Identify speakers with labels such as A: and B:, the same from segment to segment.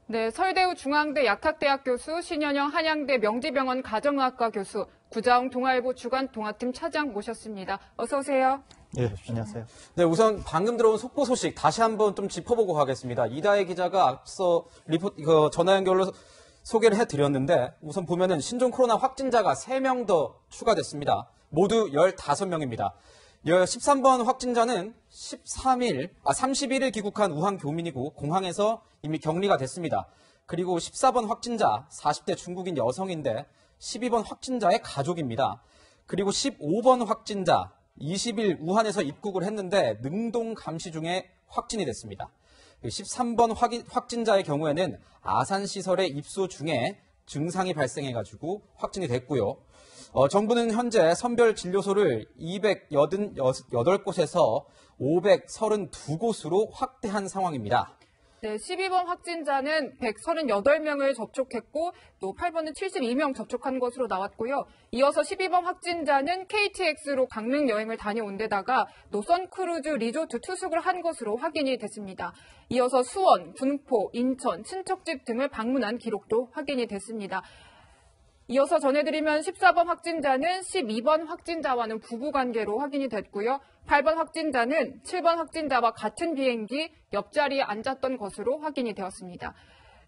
A: 네, 서울대우 중앙대 약학대학 교수, 신현영 한양대 명지병원 가정의학과 교수, 구자웅 동아일보 주간 동아팀 차장 모셨습니다. 어서 오세요.
B: 네, 안녕하세요.
C: 네, 우선 방금 들어온 속보 소식 다시 한번 좀 짚어보고 가겠습니다. 이다혜 기자가 앞서 전화 연결로 소개를 해드렸는데 우선 보면은 신종 코로나 확진자가 3명 더 추가됐습니다. 모두 15명입니다. 13번 확진자는 31일 귀국한 우한 교민이고 공항에서 이미 격리가 됐습니다. 그리고 14번 확진자 40대 중국인 여성인데 12번 확진자의 가족입니다. 그리고 15번 확진자 20일 우한에서 입국을 했는데 능동 감시 중에 확진이 됐습니다. 13번 확진자의 경우에는 아산시설에 입소 중에 증상이 발생해가지고 확진이 됐고요. 정부는 현재 선별진료소를 288곳에서 532곳으로 확대한 상황입니다.
A: 네, 12번 확진자는 138명을 접촉했고 또 8번은 72명 접촉한 것으로 나왔고요. 이어서 12번 확진자는 KTX로 강릉 여행을 다녀온 데다가 또 선크루즈 리조트 투숙을 한 것으로 확인이 됐습니다. 이어서 수원, 군포, 인천, 친척집 등을 방문한 기록도 확인이 됐습니다. 이어서 전해드리면 14번 확진자는 12번 확진자와는 부부관계로 확인이 됐고요. 8번 확진자는 7번 확진자와 같은 비행기 옆자리에 앉았던 것으로 확인이 되었습니다.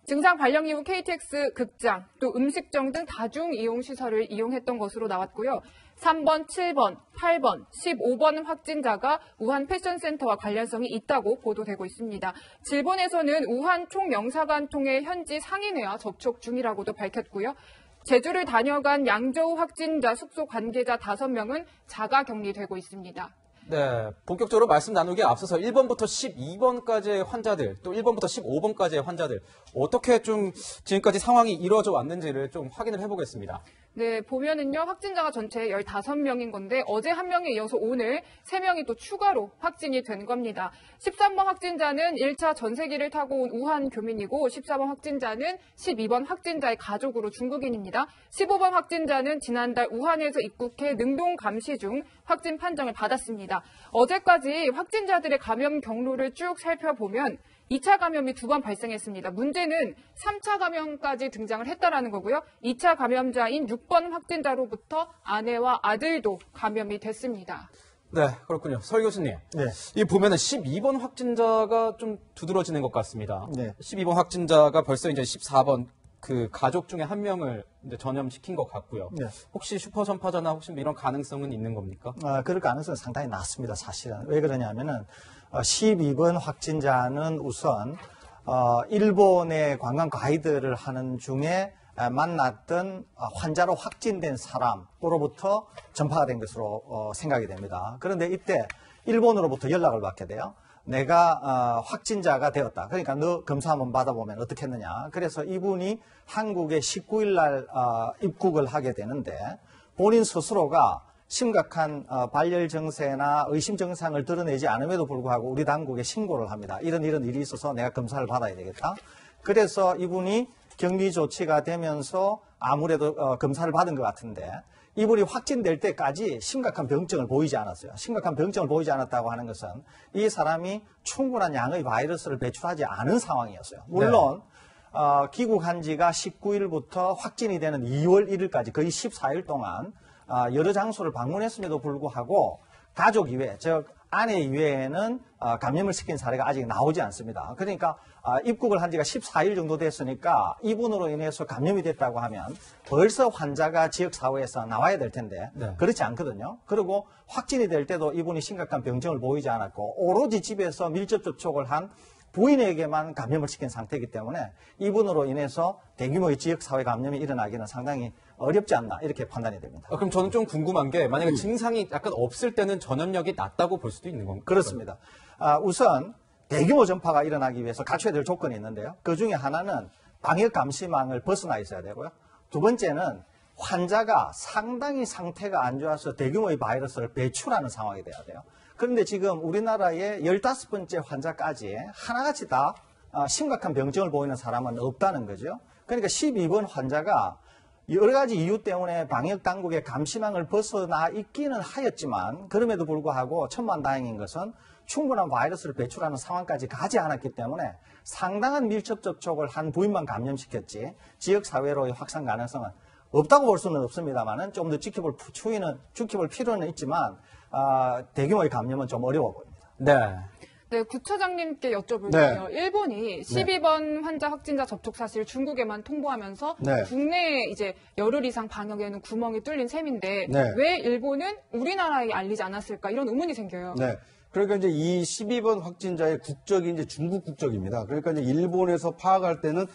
A: 증상 발령 이후 KTX, 극장, 또 음식점 등 다중이용시설을 이용했던 것으로 나왔고요. 3번, 7번, 8번, 15번 확진자가 우한 패션센터와 관련성이 있다고 보도되고 있습니다. 질본에서는 우한 총영사관 통해 현지 상인회와 접촉 중이라고도 밝혔고요. 제주를 다녀간 양저우 확진자 숙소 관계자 5명은 자가 격리되고 있습니다.
C: 네, 본격적으로 말씀 나누기에 앞서서 1번부터 12번까지의 환자들, 또 1번부터 15번까지의 환자들, 어떻게 좀 지금까지 상황이 이루어져 왔는지를 좀 확인을 해보겠습니다.
A: 네, 보면은요, 확진자가 전체 15명인 건데, 어제 1명에 이어서 오늘 3명이 또 추가로 확진이 된 겁니다. 13번 확진자는 1차 전세기를 타고 온 우한 교민이고, 14번 확진자는 12번 확진자의 가족으로 중국인입니다. 15번 확진자는 지난달 우한에서 입국해 능동 감시 중 확진 판정을 받았습니다. 어제까지 확진자들의 감염 경로를 쭉 살펴보면 2차 감염이 2번 발생했습니다. 문제는 3차 감염까지 등장을 했다라는 거고요. 2차 감염자인 6번 확진자로부터 아내와 아들도 감염이 됐습니다.
C: 네, 그렇군요. 설 교수님.
B: 네.
C: 이 보면은 12번 확진자가 좀 두드러지는 것 같습니다.
B: 네.
C: 12번 확진자가 벌써 이제 14번 그 가족 중에 한 명을 이제 전염시킨 것 같고요.
B: 네.
C: 혹시 슈퍼 전파자나 혹시 뭐 이런 가능성은 있는 겁니까?
B: 그럴 가능성은 상당히 낮습니다, 사실은. 왜 그러냐면은, 12번 확진자는 우선, 일본의 관광 가이드를 하는 중에 만났던 환자로 확진된 사람으로부터 전파가 된 것으로 생각이 됩니다. 그런데 이때 일본으로부터 연락을 받게 돼요. 내가 확진자가 되었다. 그러니까 너 검사 한번 받아보면 어떻게 했느냐. 그래서 이분이 한국에 19일 날 입국을 하게 되는데 본인 스스로가 심각한 발열 증세나 의심 증상을 드러내지 않음에도 불구하고 우리 당국에 신고를 합니다. 이런 일이 있어서 내가 검사를 받아야 되겠다. 그래서 이분이 격리 조치가 되면서 아무래도 검사를 받은 것 같은데 이분이 확진될 때까지 심각한 병증을 보이지 않았어요. 심각한 병증을 보이지 않았다고 하는 것은 이 사람이 충분한 양의 바이러스를 배출하지 않은 상황이었어요. 물론 귀국한 지가 19일부터 확진이 되는 2월 1일까지 거의 14일 동안 여러 장소를 방문했음에도 불구하고 가족 이외, 즉 아내 이외에는 감염을 시킨 사례가 아직 나오지 않습니다. 그러니까 입국을 한 지가 14일 정도 됐으니까 이분으로 인해서 감염이 됐다고 하면 벌써 환자가 지역사회에서 나와야 될 텐데
C: 네.
B: 그렇지 않거든요. 그리고 확진이 될 때도 이분이 심각한 병증을 보이지 않았고 오로지 집에서 밀접 접촉을 한 부인에게만 감염을 시킨 상태이기 때문에 이분으로 인해서 대규모의 지역사회 감염이 일어나기는 상당히 어렵지 않나 이렇게 판단이 됩니다.
C: 그럼 저는 좀 궁금한 게 만약에 증상이 약간 없을 때는 전염력이 낮다고 볼 수도 있는 건가요?
B: 그렇습니다. 우선 대규모 전파가 일어나기 위해서 갖춰야 될 조건이 있는데요. 그 중에 하나는 방역 감시망을 벗어나 있어야 되고요. 두 번째는 환자가 상당히 상태가 안 좋아서 대규모의 바이러스를 배출하는 상황이 돼야 돼요. 그런데 지금 우리나라의 15번째 환자까지 하나같이 다 심각한 병증을 보이는 사람은 없다는 거죠. 그러니까 12번 환자가 여러 가지 이유 때문에 방역 당국의 감시망을 벗어나 있기는 하였지만 그럼에도 불구하고 천만다행인 것은 충분한 바이러스를 배출하는 상황까지 가지 않았기 때문에 상당한 밀접 접촉을 한 부인만 감염시켰지 지역 사회로의 확산 가능성은 없다고 볼 수는 없습니다만은 좀 더 지켜볼 필요는 있지만 대규모의 감염은 좀 어려워 보입니다.
C: 네.
A: 네, 구차장님께 여쭤볼게요.
B: 네.
A: 일본이 12번 환자 확진자 접촉 사실 중국에만 통보하면서
B: 네.
A: 국내에 이제 열흘 이상 방역에는 구멍이 뚫린 셈인데
B: 네.
A: 왜 일본은 우리나라에 알리지 않았을까 이런 의문이 생겨요.
D: 네. 그러니까 이제 이 12번 확진자의 국적이 이제 중국 국적입니다. 그러니까 이제 일본에서 파악할 때는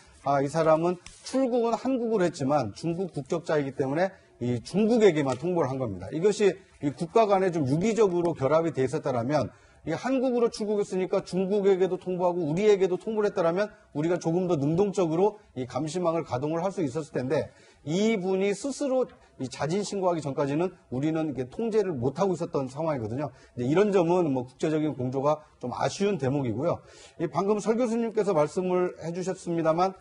D: 이 사람은 출국은 한국으로 했지만 중국 국적자이기 때문에 이 중국에게만 통보를 한 겁니다. 이것이 이 국가 간에 좀 유기적으로 결합이 돼 있었다라면 이 한국으로 출국했으니까 중국에게도 통보하고 우리에게도 통보를 했다라면 우리가 조금 더 능동적으로 이 감시망을 가동을 할 수 있었을 텐데 이분이 스스로 이 자진 신고하기 전까지는 우리는 이게 통제를 못하고 있었던 상황이거든요. 이제 이런 점은 뭐 국제적인 공조가 좀 아쉬운 대목이고요. 방금 설 교수님께서 말씀을 해주셨습니다만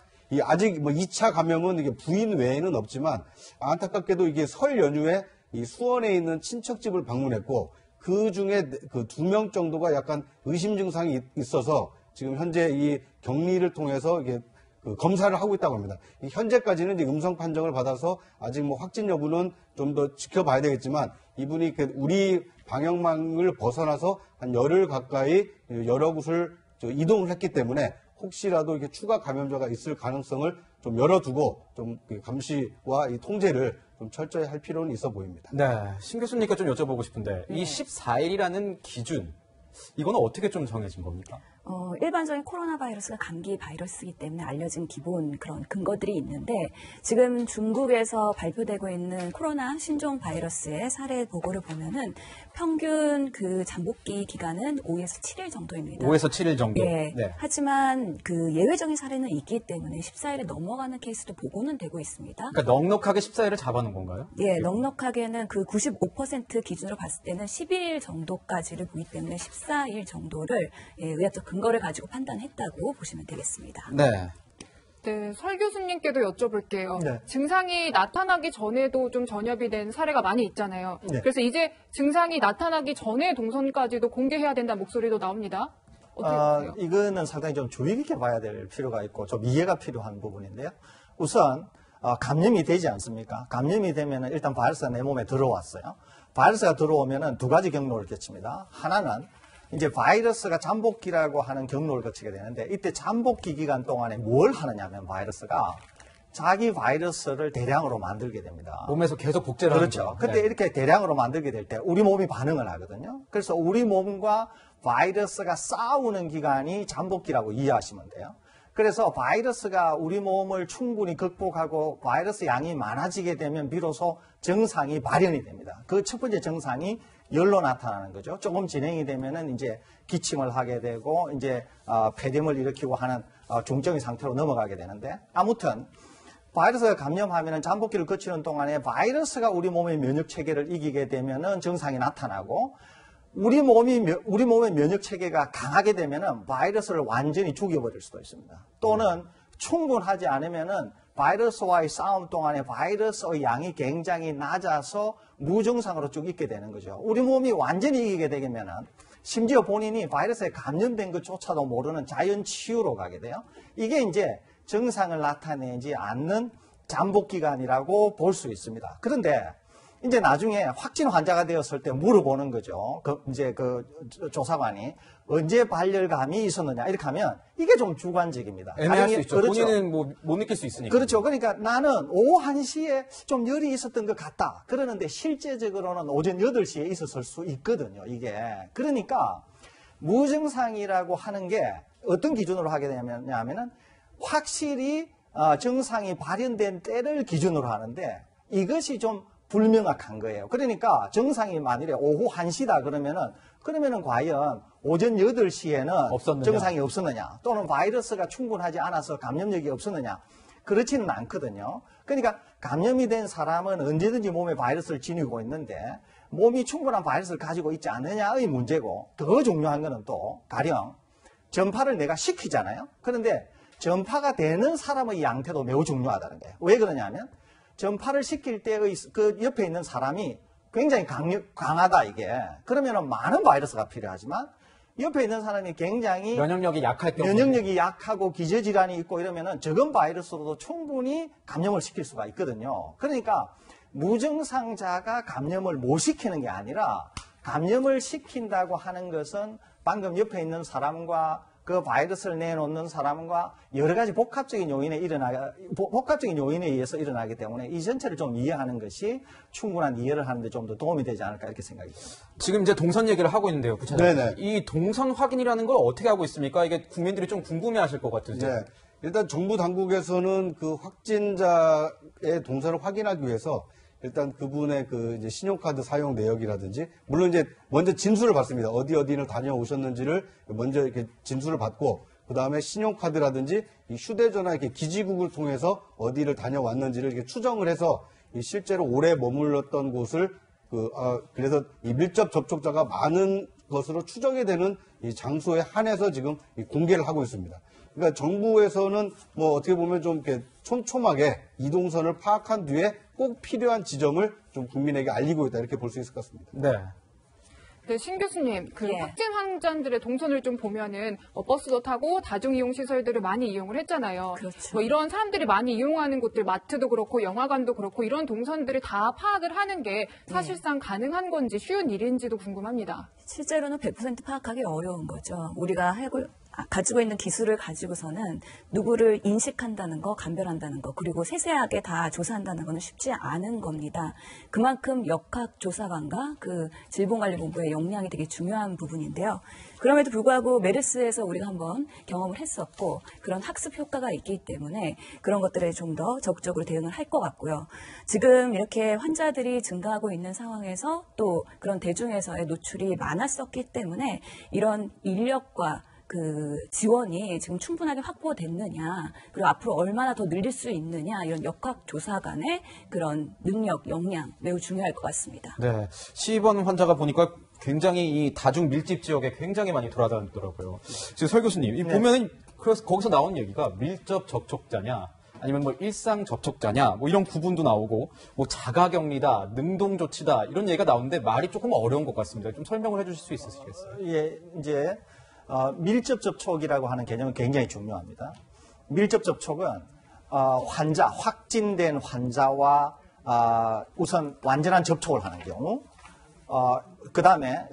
D: 아직 뭐 2차 감염은 이게 부인 외에는 없지만 안타깝게도 이게 설 연휴에 이 수원에 있는 친척집을 방문했고 그 중에 그 2명 정도가 약간 의심 증상이 있어서 지금 현재 이 격리를 통해서 이게 그 검사를 하고 있다고 합니다. 현재까지는 이제 음성 판정을 받아서 아직 뭐 확진 여부는 좀 더 지켜봐야 되겠지만 이분이 우리 방역망을 벗어나서 한 열흘 가까이 여러 곳을 이동을 했기 때문에 혹시라도 이렇게 추가 감염자가 있을 가능성을 좀 열어두고 좀 감시와 이 통제를 좀 철저히 할 필요는 있어 보입니다.
C: 네. 신 교수님께 좀 여쭤보고 싶은데 이 14일이라는 기준 이거는 어떻게 좀 정해진 겁니까?
E: 일반적인 코로나 바이러스가 감기 바이러스이기 때문에 알려진 기본 그런 근거들이 있는데 지금 중국에서 발표되고 있는 코로나 신종 바이러스의 사례 보고를 보면은 평균 그 잠복기 기간은 5에서 7일 정도입니다.
C: 5에서 7일 정도.
E: 예.
C: 네.
E: 하지만 그 예외적인 사례는 있기 때문에 14일에 넘어가는 케이스도 보고는 되고 있습니다.
C: 그러니까 넉넉하게 14일을 잡아놓은 건가요?
E: 예, 넉넉하게는 그 95% 기준으로 봤을 때는 12일 정도까지를 보기 때문에 14일 정도를 의학적 근거를 가지고 판단했다고 보시면 되겠습니다.
C: 네.
A: 네, 설 교수님께도 여쭤볼게요.
B: 네.
A: 증상이 나타나기 전에도 좀 전염이 된 사례가 많이 있잖아요.
B: 네.
A: 그래서 이제 증상이 나타나기 전에 동선까지도 공개해야 된다는 목소리도 나옵니다. 어떻게 보세요?
B: 이거는 상당히 좀 주의 깊게 봐야 될 필요가 있고 좀 이해가 필요한 부분인데요. 우선 감염이 되지 않습니까? 감염이 되면 일단 바이러스가 내 몸에 들어왔어요. 바이러스가 들어오면 두 가지 경로를 거칩니다. 하나는 이제 바이러스가 잠복기라고 하는 경로를 거치게 되는데 이때 잠복기 기간 동안에 뭘 하느냐면 바이러스가 자기 바이러스를 대량으로 만들게 됩니다.
C: 몸에서 계속 복제를 하는
B: 그렇죠.
C: 거예요.
B: 근데
C: 네.
B: 이렇게 대량으로 만들게 될 때 우리 몸이 반응을 하거든요. 그래서 우리 몸과 바이러스가 싸우는 기간이 잠복기라고 이해하시면 돼요. 그래서 바이러스가 우리 몸을 충분히 극복하고 바이러스 양이 많아지게 되면 비로소 증상이 발현이 됩니다. 그 첫 번째 증상이 열로 나타나는 거죠. 조금 진행이 되면은 이제 기침을 하게 되고 이제 폐렴을 일으키고 하는 중증의 상태로 넘어가게 되는데 아무튼 바이러스가 감염하면은 잠복기를 거치는 동안에 바이러스가 우리 몸의 면역 체계를 이기게 되면은 증상이 나타나고 우리 몸의 면역 체계가 강하게 되면은 바이러스를 완전히 죽여버릴 수도 있습니다. 또는 충분하지 않으면은 바이러스와의 싸움 동안에 바이러스의 양이 굉장히 낮아서 무증상으로 쭉 있게 되는 거죠. 우리 몸이 완전히 이기게 되면은 심지어 본인이 바이러스에 감염된 것조차도 모르는 자연 치유로 가게 돼요. 이게 이제 증상을 나타내지 않는 잠복 기간이라고 볼 수 있습니다. 그런데 이제 나중에 확진 환자가 되었을 때 물어보는 거죠. 조사관이 언제 발열감이 있었느냐 이렇게 하면 이게 좀 주관적입니다.
C: 애매할 수 있죠.
B: 그렇죠.
C: 본인은 뭐 못 느낄 수 있으니까.
B: 그렇죠. 그러니까 나는 오후 1시에 좀 열이 있었던 것 같다. 그러는데 실제적으로는 오전 8시에 있었을 수 있거든요. 이게. 그러니까 무증상이라고 하는 게 어떤 기준으로 하게 되냐면은 확실히 증상이 발현된 때를 기준으로 하는데 이것이 좀 불명확한 거예요. 그러니까 증상이 만일에 오후 1시다 그러면은 과연 오전 8시에는
C: 없었느냐.
B: 증상이 없었느냐 또는 바이러스가 충분하지 않아서 감염력이 없었느냐 그렇지는 않거든요. 그러니까 감염이 된 사람은 언제든지 몸에 바이러스를 지니고 있는데 몸이 충분한 바이러스를 가지고 있지 않느냐의 문제고 더 중요한 거는 또 가령 전파를 내가 시키잖아요. 그런데 전파가 되는 사람의 양태도 매우 중요하다는 거예요. 왜 그러냐면 전파를 시킬 때의 그 옆에 있는 사람이 굉장히 강하다 이게. 그러면은 많은 바이러스가 필요하지만 옆에 있는 사람이 굉장히
C: 면역력이 약할 경우
B: 면역력이 약하고 기저질환이 있고 이러면은 적은 바이러스로도 충분히 감염을 시킬 수가 있거든요. 그러니까 무증상자가 감염을 못 시키는 게 아니라 감염을 시킨다고 하는 것은 방금 옆에 있는 사람과 그 바이러스를 내놓는 사람과 여러 가지 복합적인 요인에 의해서 일어나기 때문에 이 전체를 좀 이해하는 것이 충분한 이해를 하는데 좀 더 도움이 되지 않을까 이렇게 생각이 듭니다.
C: 지금 이제 동선 얘기를 하고 있는데요, 부차장님.
D: 네네.
C: 이 동선 확인이라는 걸 어떻게 하고 있습니까? 이게 국민들이 좀 궁금해하실 것 같은데.
D: 네. 일단 정부 당국에서는 그 확진자의 동선을 확인하기 위해서 일단 그분의 그 이제 신용카드 사용 내역이라든지 물론 이제 먼저 진술을 받습니다. 어디를 다녀오셨는지를 먼저 이렇게 진술을 받고 그 다음에 신용카드라든지 이 휴대전화 이렇게 기지국을 통해서 어디를 다녀왔는지를 이렇게 추정을 해서 이 실제로 오래 머물렀던 곳을 그래서 이 밀접 접촉자가 많은 것으로 추정이 되는 이 장소에 한해서 지금 이 공개를 하고 있습니다. 그러니까 정부에서는 뭐 어떻게 보면 좀 이렇게 촘촘하게 이동선을 파악한 뒤에 꼭 필요한 지점을 좀 국민에게 알리고 있다 이렇게 볼 수 있을 것 같습니다.
C: 네.
A: 네, 신 교수님, 그
E: 예.
A: 확진 환자들의 동선을 좀 보면은 버스도 타고 다중이용 시설들을 많이 이용을 했잖아요.
E: 그렇죠.
A: 뭐 이런 사람들이 많이 이용하는 곳들, 마트도 그렇고 영화관도 그렇고 이런 동선들을 다 파악을 하는 게 사실상 가능한 건지 쉬운 일인지도 궁금합니다.
E: 실제로는 100% 파악하기 어려운 거죠. 우리가 가지고 있는 기술을 가지고서는 누구를 인식한다는 거, 감별한다는 거, 그리고 세세하게 다 조사한다는 거는 쉽지 않은 겁니다. 그만큼 역학조사관과 그 질병관리본부의 역량이 되게 중요한 부분인데요. 그럼에도 불구하고 메르스에서 우리가 한번 경험을 했었고 그런 학습 효과가 있기 때문에 그런 것들에 좀 더 적극적으로 대응을 할 것 같고요. 지금 이렇게 환자들이 증가하고 있는 상황에서 또 그런 대중에서의 노출이 많았었기 때문에 이런 인력과 그 지원이 지금 충분하게 확보됐느냐, 그리고 앞으로 얼마나 더 늘릴 수 있느냐, 이런 역학조사 간의 그런 능력, 역량 매우 중요할 것 같습니다.
C: 네. 시입원 환자가 보니까 굉장히 이 다중 밀집 지역에 굉장히 많이 돌아다니더라고요. 지금 설 교수님, 이 보면은 그래서 거기서 나온 얘기가 밀접 접촉자냐, 아니면 뭐 일상 접촉자냐, 뭐 이런 구분도 나오고, 뭐 자가격리다, 능동 조치다 이런 얘기가 나오는데 말이 조금 어려운 것 같습니다. 좀 설명을 해주실 수 있으시겠어요?
B: 예, 이제 밀접 접촉이라고 하는 개념은 굉장히 중요합니다. 밀접 접촉은 확진된 환자와 우선 완전한 접촉을 하는 경우, 그 다음에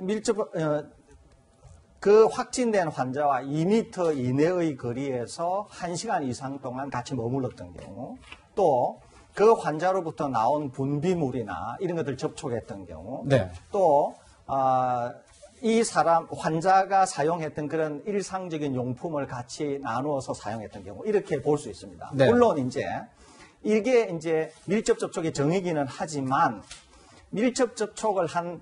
B: 그 확진된 환자와 2m 이내의 거리에서 1시간 이상 동안 같이 머물렀던 경우, 또 그 환자로부터 나온 분비물이나 이런 것들 접촉했던 경우,
C: 네.
B: 또 이 환자가 사용했던 그런 일상적인 용품을 같이 나누어서 사용했던 경우, 이렇게 볼 수 있습니다.
C: 네.
B: 물론 이게 이제 밀접 접촉의 정의기는 하지만 밀접 접촉을 한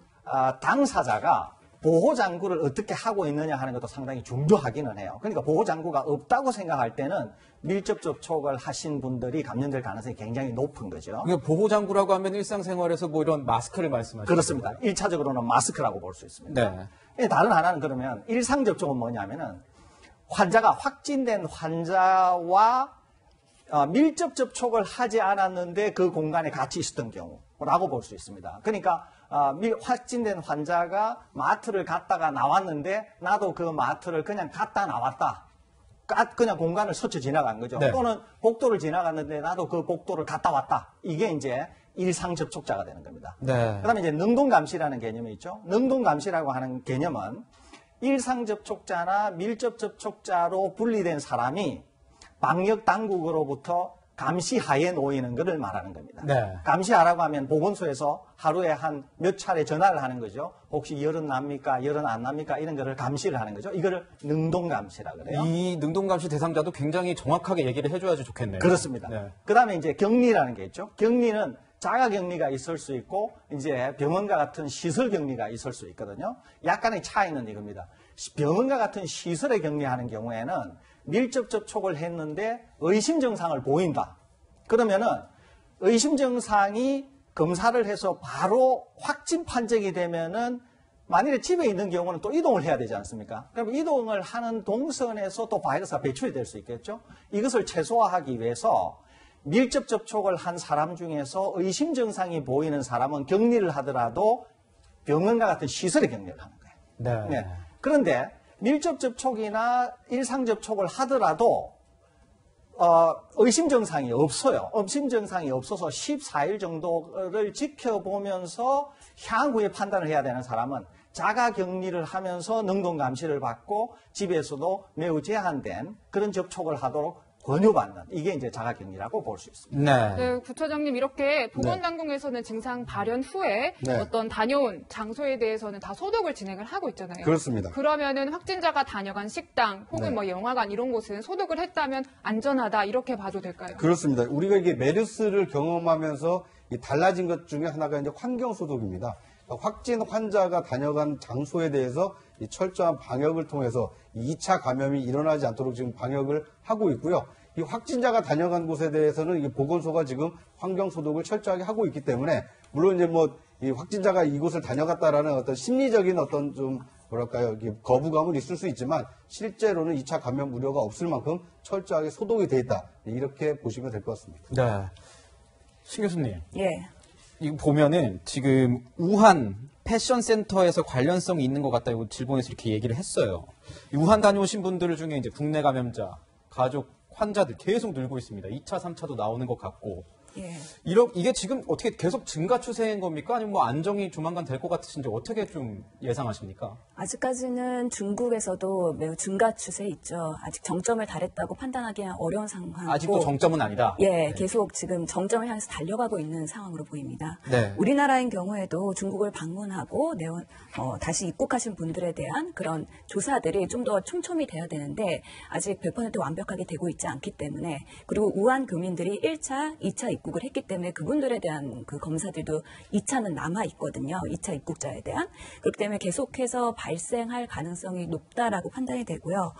B: 당사자가 보호장구를 어떻게 하고 있느냐 하는 것도 상당히 중요하기는 해요. 그러니까 보호장구가 없다고 생각할 때는 밀접 접촉을 하신 분들이 감염될 가능성이 굉장히 높은 거죠.
C: 그러니까 보호장구라고 하면 일상생활에서 뭐 이런 마스크를 말씀하시는
B: 그렇습니다. 1차적으로는 마스크라고 볼 수 있습니다.
C: 네.
B: 다른 하나는 그러면 일상접촉은 뭐냐면은 확진된 환자와 밀접 접촉을 하지 않았는데 그 공간에 같이 있었던 경우라고 볼 수 있습니다. 그러니까 확진된 환자가 마트를 갔다가 나왔는데 나도 그 마트를 그냥 갔다 나왔다. 그냥 공간을 스쳐 지나간 거죠.
C: 네.
B: 또는 복도를 지나갔는데 나도 그 복도를 갔다 왔다. 이게 이제 일상 접촉자가 되는 겁니다.
C: 네.
B: 그다음에 이제 능동감시라는 개념이 있죠. 능동감시라고 하는 개념은 일상 접촉자나 밀접 접촉자로 분리된 사람이 방역 당국으로부터 감시하에 놓이는 것을 말하는 겁니다.
C: 네.
B: 감시하라고 하면 보건소에서 하루에 한 몇 차례 전화를 하는 거죠. 혹시 열은 납니까? 열은 안 납니까? 이런 거를 감시를 하는 거죠. 이거를 능동감시라고 그래요.
C: 이 능동감시 대상자도 굉장히 정확하게 얘기를 해줘야지 좋겠네요.
B: 그렇습니다.
C: 네.
B: 그 다음에 이제 격리라는 게 있죠. 격리는 자가격리가 있을 수 있고, 이제 병원과 같은 시설격리가 있을 수 있거든요. 약간의 차이는 이겁니다. 병원과 같은 시설에 격리하는 경우에는 밀접 접촉을 했는데 의심 증상을 보인다. 그러면은 의심 증상이 검사를 해서 바로 확진 판정이 되면은 만일에 집에 있는 경우는 또 이동을 해야 되지 않습니까? 그럼 이동을 하는 동선에서 또 바이러스가 배출이 될 수 있겠죠? 이것을 최소화하기 위해서 밀접 접촉을 한 사람 중에서 의심 증상이 보이는 사람은 격리를 하더라도 병원과 같은 시설에 격리를 하는 거예요.
C: 네.
B: 네. 그런데 밀접 접촉이나 일상 접촉을 하더라도 의심 증상이 없어요. 의심 증상이 없어서 14일 정도를 지켜보면서 향후에 판단을 해야 되는 사람은 자가 격리를 하면서 능동 감시를 받고 집에서도 매우 제한된 그런 접촉을 하도록 권유받는, 이게 이제 자가격리라고 볼 수 있습니다.
A: 네, 부처장님, 이렇게 보건당국에서는 증상 발현 후에
D: 네.
A: 어떤 다녀온 장소에 대해서는 다 소독을 진행을 하고 있잖아요.
D: 그렇습니다.
A: 그러면은 확진자가 다녀간 식당 혹은
D: 네.
A: 뭐 영화관 이런 곳은 소독을 했다면 안전하다 이렇게 봐도 될까요?
D: 그렇습니다. 우리가 이게 메르스를 경험하면서 이 달라진 것 중에 하나가 이제 환경 소독입니다. 확진 환자가 다녀간 장소에 대해서 이 철저한 방역을 통해서 2차 감염이 일어나지 않도록 지금 방역을 하고 있고요. 이 확진자가 다녀간 곳에 대해서는 이 보건소가 지금 환경 소독을 철저하게 하고 있기 때문에, 물론 이제 뭐 이 확진자가 이곳을 다녀갔다라는 어떤 심리적인 어떤 좀 뭐랄까요, 이게 거부감은 있을 수 있지만 실제로는 2차 감염 우려가 없을 만큼 철저하게 소독이 돼 있다, 이렇게 보시면 될 것 같습니다.
C: 네. 신 교수님.
E: 예.
C: 이거 보면은 지금 우한 패션센터에서 관련성이 있는 것 같다. 이거 질본에서 이렇게 얘기를 했어요. 우한 다녀오신 분들 중에 이제 국내 감염자, 가족, 환자들 계속 늘고 있습니다. 2차, 3차도 나오는 것 같고.
E: 예.
C: 이게 지금 어떻게 계속 증가 추세인 겁니까? 아니면 뭐 안정이 조만간 될 것 같으신지 어떻게 좀 예상하십니까?
E: 아직까지는 중국에서도 매우 증가 추세에 있죠. 아직 정점을 달했다고 판단하기는 어려운 상황이고.
C: 아직도 정점은 아니다.
E: 예, 계속 지금 정점을 향해서 달려가고 있는 상황으로 보입니다.
C: 네.
E: 우리나라인 경우에도 중국을 방문하고 다시 입국하신 분들에 대한 그런 조사들이 좀 더 촘촘히 돼야 되는데 아직 100% 완벽하게 되고 있지 않기 때문에, 그리고 우한 교민들이 1차, 2차 입국을 했기 때문에 그분들에 대한 그 검사들도 2차는 남아 있거든요. 2차 입국자에 대한. 그렇기 때문에 계속해서 발생할 가능성이 높다라고 판단이 되고요.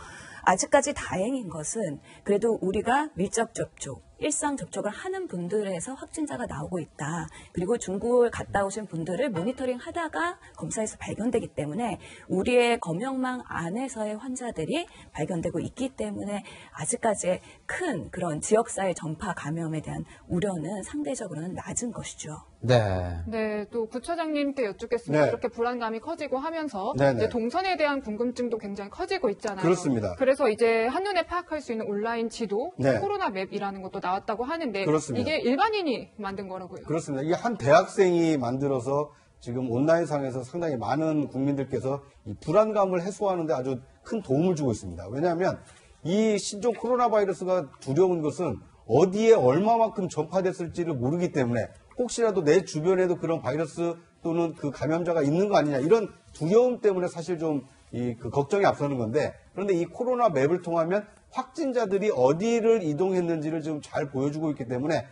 E: 아직까지 다행인 것은 그래도 우리가 밀접 접촉, 일상 접촉을 하는 분들에서 확진자가 나오고 있다. 그리고 중국을 갔다 오신 분들을 모니터링 하다가 검사에서 발견되기 때문에 우리의 검역망 안에서의 환자들이 발견되고 있기 때문에 아직까지 큰 그런 지역사회 전파 감염에 대한 우려는 상대적으로는 낮은 것이죠.
C: 네.
A: 네, 또 부처장님께 여쭙겠습니다.
D: 네.
A: 이렇게 불안감이 커지고 하면서
D: 네,
A: 이제
D: 네.
A: 동선에 대한 궁금증도 굉장히 커지고 있잖아요.
D: 그렇습니다.
A: 그래서 이제 한눈에 파악할 수 있는 온라인 지도,
D: 네.
A: 코로나 맵이라는 것도 나왔다고 하는데
D: 그렇습니다.
A: 이게 일반인이 만든 거라고요.
D: 그렇습니다. 이게 한 대학생이 만들어서 지금 온라인상에서 상당히 많은 국민들께서 이 불안감을 해소하는데 아주 큰 도움을 주고 있습니다. 왜냐하면 이 신종 코로나 바이러스가 두려운 것은 어디에 얼마만큼 전파됐을지를 모르기 때문에 혹시라도 내 주변에도 그런 바이러스 또는 그 감염자가 있는 거 아니냐, 이런 두려움 때문에 사실 좀 그 걱정이 앞서는 건데, 그런데 이 코로나 맵을 통하면 확진자들이 어디를 이동했는지를 지금 잘 보여주고 있기 때문에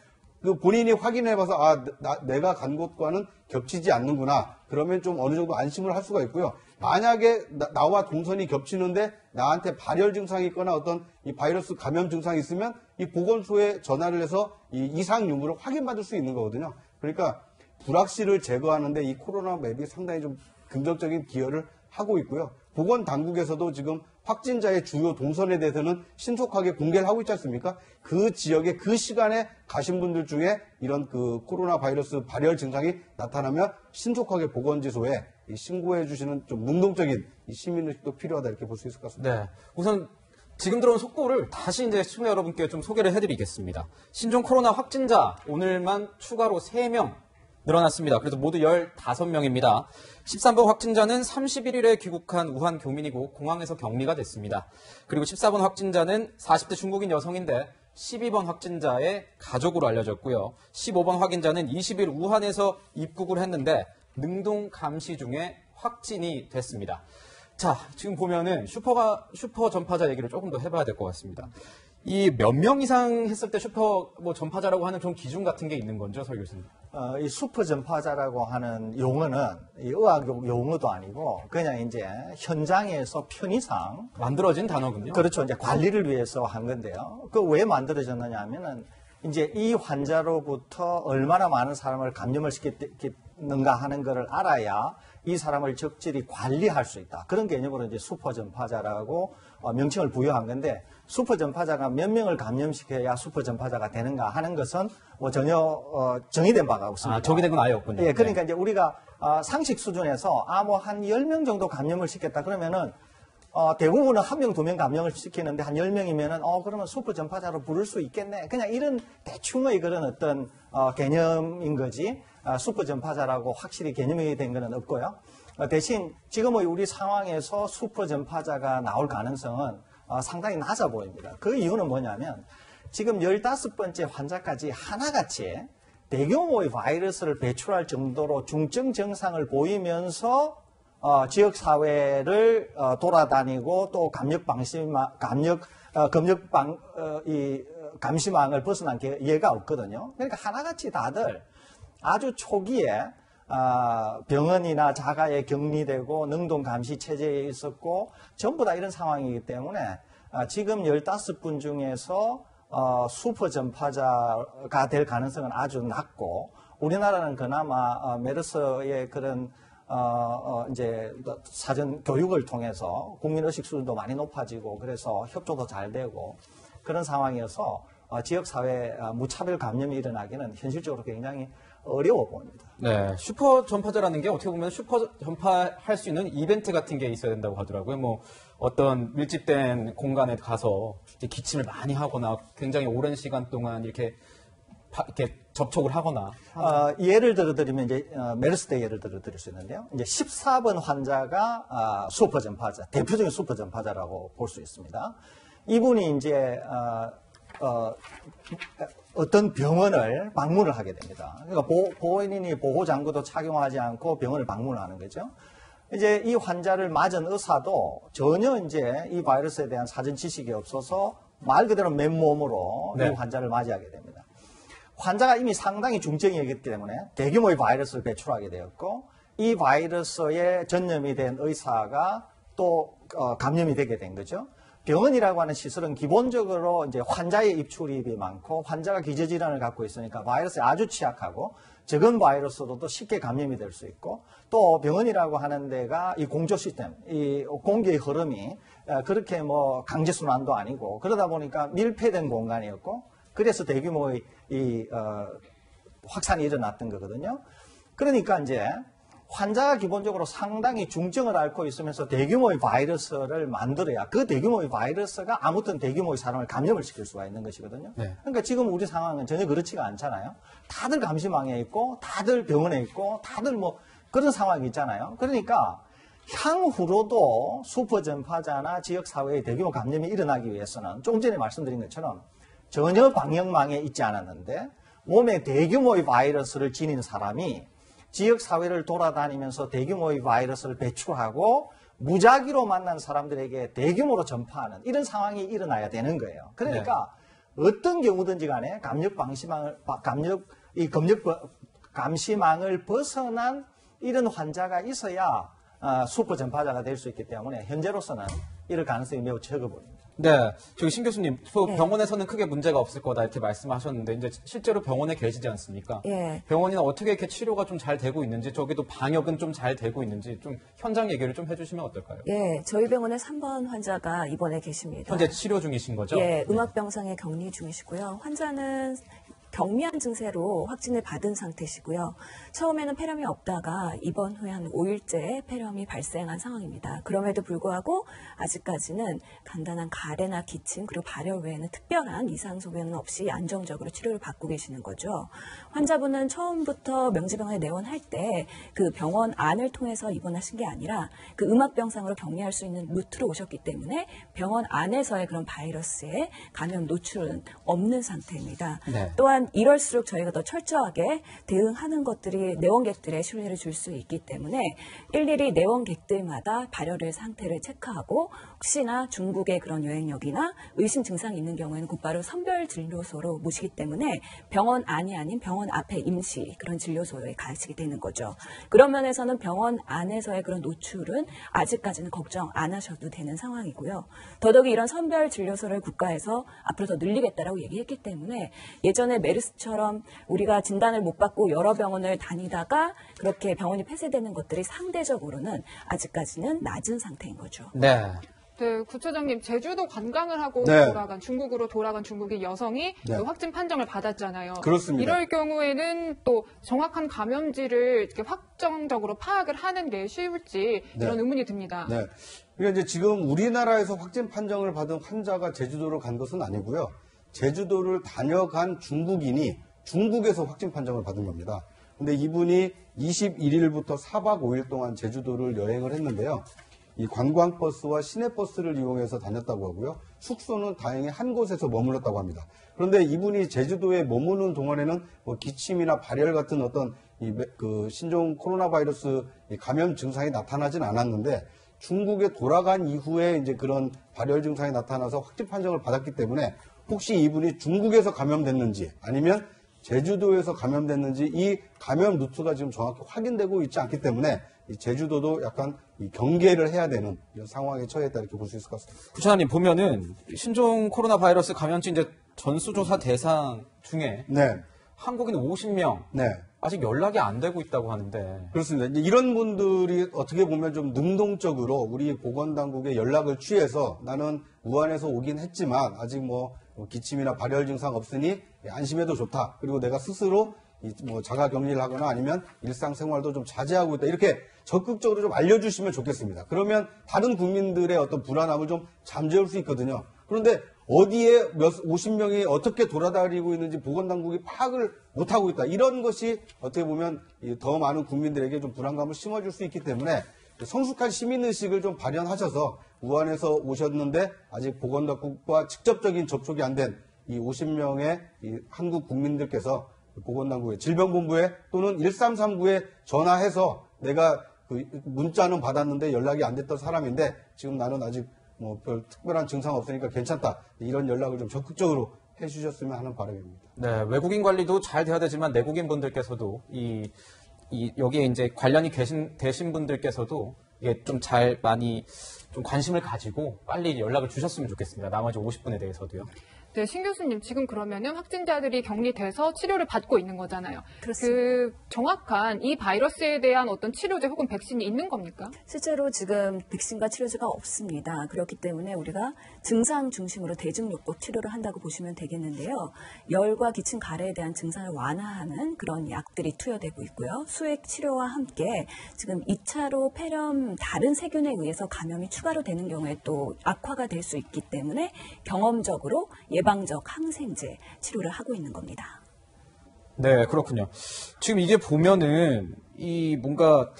D: 그 본인이 확인해봐서 내가 간 곳과는 겹치지 않는구나, 그러면 좀 어느 정도 안심을 할 수가 있고요. 만약에 나와 동선이 겹치는데 나한테 발열 증상이 있거나 어떤 이 바이러스 감염 증상이 있으면 이 보건소에 전화를 해서 이 이상 유무를 확인받을 수 있는 거거든요. 그러니까 불확실을 제거하는데 이 코로나 맵이 상당히 좀 긍정적인 기여를 하고 있고요. 보건당국에서도 지금 확진자의 주요 동선에 대해서는 신속하게 공개를 하고 있지 않습니까? 그 지역에 그 시간에 가신 분들 중에 이런 그 코로나 바이러스 발열 증상이 나타나면 신속하게 보건지소에 신고해 주시는 좀 능동적인 이 시민의식도 필요하다, 이렇게 볼 수 있을 것 같습니다.
C: 네. 우선 지금 들어온 속보를 다시 이제 시청자 여러분께 좀 소개를 해드리겠습니다. 신종 코로나 확진자 오늘만 추가로 3명 늘어났습니다. 그래서 모두 15명입니다. 13번 확진자는 31일에 귀국한 우한 교민이고 공항에서 격리가 됐습니다. 그리고 14번 확진자는 40대 중국인 여성인데 12번 확진자의 가족으로 알려졌고요. 15번 확진자는 20일 우한에서 입국을 했는데 능동 감시 중에 확진이 됐습니다. 자, 지금 보면은 슈퍼 전파자 얘기를 조금 더 해봐야 될 것 같습니다. 이 몇 명 이상 했을 때 슈퍼 전파자라고 하는 그런 기준 같은 게 있는 건죠, 서 교수님?
B: 이 슈퍼 전파자라고 하는 용어는 이 의학 용어도 아니고 그냥 이제 현장에서 편의상
C: 만들어진 단어군요.
B: 그렇죠. 이제 관리를 위해서 한 건데요. 그 왜 만들어졌느냐 하면은 이제 이 환자로부터 얼마나 많은 사람을 감염을 시켰는가 하는 것을 알아야 이 사람을 적절히 관리할 수 있다. 그런 개념으로 이제 슈퍼 전파자라고 명칭을 부여한 건데, 슈퍼 전파자가 몇 명을 감염시켜야 슈퍼 전파자가 되는가 하는 것은 뭐 전혀 정의된 바가 없습니다.
C: 정의된 건 아예 없군요.
B: 예, 그러니까 이제 우리가 상식 수준에서 뭐 한 10명 정도 감염을 시켰다 그러면은 대부분은 1명, 2명 감염을 시키는데 한 10명이면은 그러면 슈퍼 전파자로 부를 수 있겠네. 그냥 이런 대충의 그런 어떤 개념인 거지. 슈퍼 전파자라고 확실히 개념이 된 건 없고요. 대신 지금의 우리 상황에서 슈퍼 전파자가 나올 가능성은 상당히 낮아 보입니다. 그 이유는 뭐냐면 지금 15번째 환자까지 하나같이 대규모의 바이러스를 배출할 정도로 중증 증상을 보이면서 지역사회를 돌아다니고 또 감시망을 벗어난 예가 없거든요. 그러니까 하나같이 다들 아주 초기에 병원이나 자가에 격리되고 능동 감시 체제에 있었고 전부 다 이런 상황이기 때문에 지금 15분 중에서 슈퍼 전파자가 될 가능성은 아주 낮고 우리나라는 그나마 메르스의 그런 이제 사전 교육을 통해서 국민의식 수준도 많이 높아지고 그래서 협조도 잘 되고 그런 상황이어서 지역사회 무차별 감염이 일어나기는 현실적으로 굉장히 어려워 보입니다.
C: 네, 슈퍼 전파자라는 게 어떻게 보면 슈퍼 전파할 수 있는 이벤트 같은 게 있어야 된다고 하더라고요. 뭐 어떤 밀집된 공간에 가서 이제 기침을 많이 하거나 굉장히 오랜 시간 동안 이렇게 접촉을 하거나.
B: 예를 들어드리면 이제 메르스 때 예를 들어드릴 수 있는데요. 이제 14번 환자가 슈퍼 전파자, 대표적인 슈퍼 전파자라고 볼 수 있습니다. 이분이 이제 어떤 병원을 방문을 하게 됩니다. 그러니까 본인이 보호장구도 착용하지 않고 병원을 방문하는 거죠. 이제 이 환자를 맞은 의사도 전혀 이제 이 바이러스에 대한 사전 지식이 없어서 말 그대로 맨몸으로
C: 네.
B: 이 환자를 맞이하게 됩니다. 환자가 이미 상당히 중증이었기 때문에 대규모의 바이러스를 배출하게 되었고 이 바이러스에 전염이 된 의사가 또 감염이 되게 된 거죠. 병원이라고 하는 시설은 기본적으로 이제 환자의 입출입이 많고 환자가 기저질환을 갖고 있으니까 바이러스에 아주 취약하고 적은 바이러스로도 쉽게 감염이 될 수 있고 또 병원이라고 하는 데가 이 공조 시스템, 이 공기의 흐름이 그렇게 뭐 강제순환도 아니고 그러다 보니까 밀폐된 공간이었고 그래서 대규모의 확산이 일어났던 거거든요. 그러니까 이제 환자가 기본적으로 상당히 중증을 앓고 있으면서 대규모의 바이러스를 만들어야 그 대규모의 바이러스가 아무튼 대규모의 사람을 감염을 시킬 수가 있는 것이거든요.
C: 네.
B: 그러니까 지금 우리 상황은 전혀 그렇지가 않잖아요. 다들 감시망에 있고 다들 병원에 있고 다들 뭐 그런 상황이 있잖아요. 그러니까 향후로도 슈퍼 전파자나 지역사회의 대규모 감염이 일어나기 위해서는 조금 전에 말씀드린 것처럼 전혀 방역망에 있지 않았는데 몸에 대규모의 바이러스를 지닌 사람이 지역사회를 돌아다니면서 대규모의 바이러스를 배출하고 무작위로 만난 사람들에게 대규모로 전파하는 이런 상황이 일어나야 되는 거예요. 그러니까 어떤 경우든지 간에 감시망을 벗어난 이런 환자가 있어야 슈퍼 전파자가 될 수 있기 때문에 현재로서는 이럴 가능성이 매우 적어 보입니다.
C: 네, 저기 신 교수님, 병원에서는 크게 문제가 없을 거다 이렇게 말씀하셨는데 이제 실제로 병원에 계시지 않습니까?
E: 예.
C: 병원이나 어떻게 이렇게 치료가 좀 잘 되고 있는지, 저기도 방역은 좀 잘 되고 있는지 좀 현장 얘기를 좀 해주시면 어떨까요?
E: 예, 저희 병원에 3번 환자가 입원해 계십니다.
C: 현재 치료 중이신 거죠?
E: 예, 음압병상에 격리 중이시고요. 환자는 경미한 증세로 확진을 받은 상태시고요. 처음에는 폐렴이 없다가 입원 후에 한 5일째 폐렴이 발생한 상황입니다. 그럼에도 불구하고 아직까지는 간단한 가래나 기침 그리고 발열 외에는 특별한 이상 소견은 없이 안정적으로 치료를 받고 계시는 거죠. 환자분은 처음부터 명지병원에 내원할 때 그 병원 안을 통해서 입원하신 게 아니라 그 음압병상으로 격리할 수 있는 루트로 오셨기 때문에 병원 안에서의 그런 바이러스에 감염 노출은 없는 상태입니다.
C: 네.
E: 또한 이럴수록 저희가 더 철저하게 대응하는 것들이 내원객들의 신뢰를 줄 수 있기 때문에 일일이 내원객들마다 발열의 상태를 체크하고 혹시나 중국의 그런 여행력이나 의심 증상이 있는 경우에는 곧바로 선별 진료소로 모시기 때문에 병원 안이 아닌 병원 앞에 임시 그런 진료소에 가시게 되는 거죠. 그런 면에서는 병원 안에서의 그런 노출은 아직까지는 걱정 안 하셔도 되는 상황이고요. 더더욱이 이런 선별 진료소를 국가에서 앞으로 더 늘리겠다라고 얘기했기 때문에 예전에 메르스처럼 우리가 진단을 못 받고 여러 병원을 다니다가 그렇게 병원이 폐쇄되는 것들이 상대적으로는 아직까지는 낮은 상태인 거죠.
C: 네.
A: 네, 구처장님, 제주도 관광을 하고
D: 네.
A: 중국으로 돌아간 중국인 여성이
D: 네.
A: 그 확진 판정을 받았잖아요.
D: 그렇습니다.
A: 이럴 경우에는 또 정확한 감염지를 이렇게 확정적으로 파악을 하는 게 쉬울지 이런 의문이 듭니다.
D: 네. 그러니까 이제 지금 우리나라에서 확진 판정을 받은 환자가 제주도를 간 것은 아니고요. 제주도를 다녀간 중국인이 중국에서 확진 판정을 받은 겁니다. 근데 이분이 21일부터 4박 5일 동안 제주도를 여행을 했는데요. 이 관광버스와 시내버스를 이용해서 다녔다고 하고요. 숙소는 다행히 한 곳에서 머물렀다고 합니다. 그런데 이분이 제주도에 머무는 동안에는 뭐 기침이나 발열 같은 어떤 그 신종 코로나 바이러스 감염 증상이 나타나진 않았는데 중국에 돌아간 이후에 이제 그런 발열 증상이 나타나서 확진 판정을 받았기 때문에 혹시 이분이 중국에서 감염됐는지 아니면 제주도에서 감염됐는지 이 감염 루트가 지금 정확히 확인되고 있지 않기 때문에 이 제주도도 약간 이 경계를 해야 되는 이런 상황에 처했다 이렇게 볼 수 있을 것 같습니다.
C: 부차장님 보면은 신종 코로나 바이러스 감염증 이제 전수조사 대상 중에
D: 네.
C: 한국인 50명
D: 네.
C: 아직 연락이 안 되고 있다고 하는데
D: 그렇습니다. 이제 이런 분들이 어떻게 보면 좀 능동적으로 우리 보건당국에 연락을 취해서 나는 우한에서 오긴 했지만 아직 뭐 기침이나 발열 증상 없으니 안심해도 좋다. 그리고 내가 스스로 뭐 자가 격리를 하거나 아니면 일상생활도 좀 자제하고 있다. 이렇게 적극적으로 좀 알려주시면 좋겠습니다. 그러면 다른 국민들의 어떤 불안함을 좀 잠재울 수 있거든요. 그런데 어디에 50명이 어떻게 돌아다니고 있는지 보건당국이 파악을 못하고 있다. 이런 것이 어떻게 보면 더 많은 국민들에게 좀 불안감을 심어줄 수 있기 때문에 성숙한 시민의식을 좀 발현하셔서 우한에서 오셨는데 아직 보건당국과 직접적인 접촉이 안 된 이 50명의 이 한국 국민들께서 보건당국에 질병본부에 또는 1339에 전화해서 내가 그 문자는 받았는데 연락이 안 됐던 사람인데 지금 나는 아직 뭐 별 특별한 증상 없으니까 괜찮다. 이런 연락을 좀 적극적으로 해주셨으면 하는 바람입니다.
C: 네, 외국인 관리도 잘 돼야 되지만 내국인 분들께서도 여기에 이제 관련이 되신 분들께서도 이게 좀 잘 많이 좀 관심을 가지고 빨리 연락을 주셨으면 좋겠습니다. 나머지 50분에 대해서도요.
A: 네, 신 교수님, 지금 그러면은 확진자들이 격리돼서 치료를 받고 있는 거잖아요.
E: 그렇습니다.
A: 그 정확한 이 바이러스에 대한 어떤 치료제 혹은 백신이 있는 겁니까?
E: 실제로 지금 백신과 치료제가 없습니다. 그렇기 때문에 우리가 증상 중심으로 대증요법 치료를 한다고 보시면 되겠는데요. 열과 기침, 가래에 대한 증상을 완화하는 그런 약들이 투여되고 있고요. 수액 치료와 함께 지금 2차로 폐렴 다른 세균에 의해서 감염이 추가로 되는 경우에 또 악화가 될 수 있기 때문에 경험적으로 예방적 항생제 치료를 하고 있는 겁니다.
C: 네, 그렇군요. 지금 이게 보면은 이 뭔가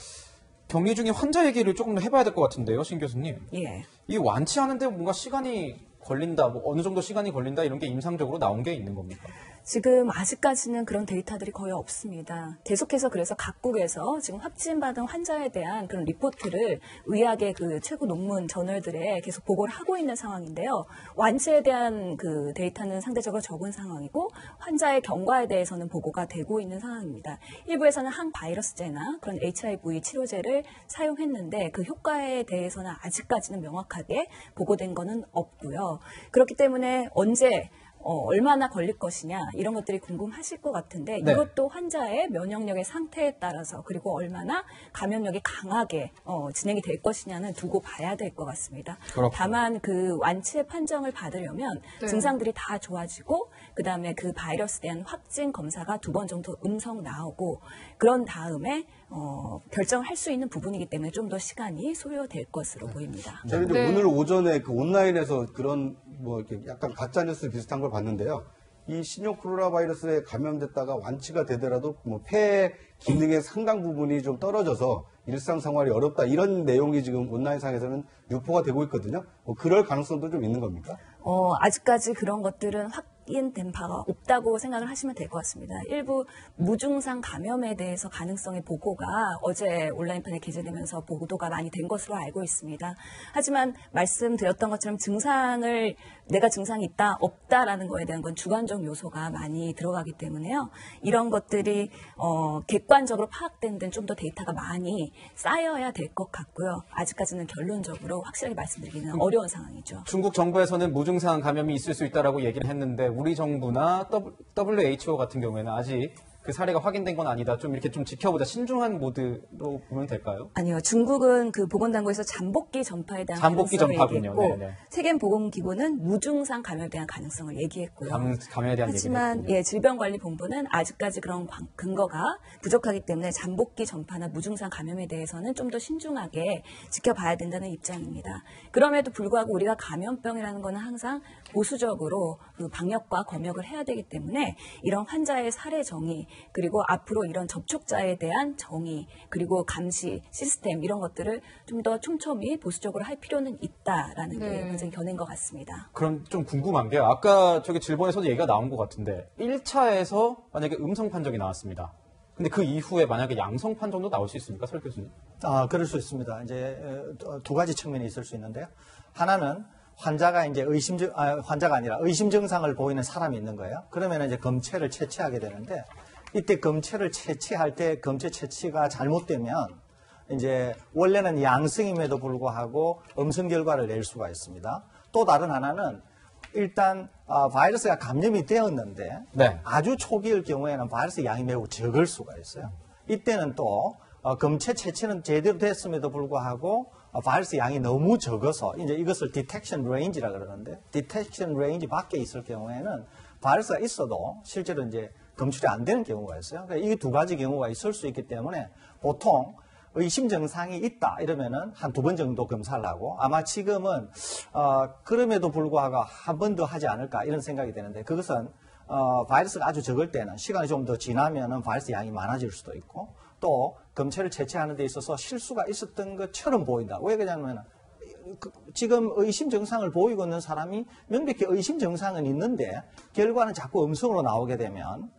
C: 격리 중인 환자 얘기를 조금 더 해봐야 될 것 같은데요, 신 교수님.
E: 예.
C: 이 완치하는데 뭔가 시간이 걸린다, 뭐 어느 정도 시간이 걸린다 이런 게 임상적으로 나온 게 있는 겁니까?
E: 지금 아직까지는 그런 데이터들이 거의 없습니다. 계속해서 그래서 각국에서 지금 확진받은 환자에 대한 그런 리포트를 의학의 그 최고 논문 저널들에 계속 보고를 하고 있는 상황인데요. 완치에 대한 그 데이터는 상대적으로 적은 상황이고 환자의 경과에 대해서는 보고가 되고 있는 상황입니다. 일부에서는 항바이러스제나 그런 HIV 치료제를 사용했는데 그 효과에 대해서는 아직까지는 명확하게 보고된 거는 없고요. 그렇기 때문에 언제 얼마나 걸릴 것이냐 이런 것들이 궁금하실 것 같은데
C: 네.
E: 이것도 환자의 면역력의 상태에 따라서 그리고 얼마나 감염력이 강하게 진행이 될 것이냐는 두고 봐야 될 것 같습니다.
C: 그렇군요.
E: 다만 그 완치의 판정을 받으려면
A: 네.
E: 증상들이 다 좋아지고 그다음에 그 바이러스에 대한 확진 검사가 2번 정도 음성 나오고 그런 다음에 결정을 할 수 있는 부분이기 때문에 좀 더 시간이 소요될 것으로 보입니다.
D: 저희 이제
A: 네.
D: 오늘 오전에 그 온라인에서 그런 뭐 이렇게 약간 가짜뉴스 비슷한 걸 봤는데요. 이 신종 코로나 바이러스에 감염됐다가 완치가 되더라도 뭐 폐 기능의 상당 부분이 좀 떨어져서 일상생활이 어렵다 이런 내용이 지금 온라인상에서는 유포가 되고 있거든요. 뭐 그럴 가능성도 좀 있는 겁니까?
E: 아직까지 그런 것들은 확인된 바가 없다고 생각을 하시면 될 것 같습니다. 일부 무증상 감염에 대해서 가능성의 보고가 어제 온라인판에 게재되면서 보도가 많이 된 것으로 알고 있습니다. 하지만 말씀드렸던 것처럼 내가 증상이 있다, 없다라는 거에 대한 건 주관적 요소가 많이 들어가기 때문에요. 이런 것들이 객관적으로 파악된 데는 좀 더 데이터가 많이 쌓여야 될 것 같고요. 아직까지는 결론적으로 확실하게 말씀드리기는 어려운 상황이죠.
C: 중국 정부에서는 무증상 감염이 있을 수 있다라고 얘기를 했는데 우리 정부나 WHO 같은 경우에는 아직 그 사례가 확인된 건 아니다. 좀 이렇게 좀 지켜보자. 신중한 모드로 보면 될까요?
E: 아니요. 중국은 그 보건당국에서 잠복기 전파에 대한
C: 잠복기
E: 가능성을
C: 전파군요.
E: 얘기했고
C: 네네.
E: 세계보건기구는 무증상 감염에 대한 가능성을 얘기했고요.
C: 감염에 대한
E: 하지만
C: 얘기를
E: 예, 질병관리본부는 아직까지 그런 근거가 부족하기 때문에 잠복기 전파나 무증상 감염에 대해서는 좀 더 신중하게 지켜봐야 된다는 입장입니다. 그럼에도 불구하고 우리가 감염병이라는 것은 항상 보수적으로 그 방역과 검역을 해야 되기 때문에 이런 환자의 사례 정의 그리고 앞으로 이런 접촉자에 대한 정의 그리고 감시 시스템 이런 것들을 좀 더 촘촘히 보수적으로 할 필요는 있다라는 게
A: 네.
E: 굉장히 견해인 것 같습니다.
C: 그럼 좀 궁금한 게 아까 저기 질본에서도 얘기가 나온 것 같은데 1차에서 만약에 음성 판정이 나왔습니다. 근데 그 이후에 만약에 양성 판정도 나올 수 있습니까? 설 교수님?
B: 그럴 수 있습니다. 이제 두 가지 측면이 있을 수 있는데요. 하나는 환자가 이제 환자가 아니라 의심 증상을 보이는 사람이 있는 거예요. 그러면 이제 검체를 채취하게 되는데 이때 검체를 채취할 때 검체 채취가 잘못되면 이제 원래는 양성임에도 불구하고 음성 결과를 낼 수가 있습니다. 또 다른 하나는 일단 바이러스가 감염이 되었는데
C: 네.
B: 아주 초기일 경우에는 바이러스 양이 매우 적을 수가 있어요. 이때는 또 검체 채취는 제대로 됐음에도 불구하고 바이러스 양이 너무 적어서 이제 이것을 디텍션 레인지라 그러는데 디텍션 레인지 밖에 있을 경우에는 바이러스가 있어도 실제로 이제 검출이 안 되는 경우가 있어요. 그러니까 이 두 가지 경우가 있을 수 있기 때문에 보통 의심 증상이 있다 이러면은 한 2번 정도 검사를 하고 아마 지금은 그럼에도 불구하고 한 번 더 하지 않을까 이런 생각이 되는데 그것은 바이러스가 아주 적을 때는 시간이 좀 더 지나면은 바이러스 양이 많아질 수도 있고 또 검체를 채취하는 데 있어서 실수가 있었던 것처럼 보인다. 왜 그러냐면 지금 의심 증상을 보이고 있는 사람이 명백히 의심 증상은 있는데 결과는 자꾸 음성으로 나오게 되면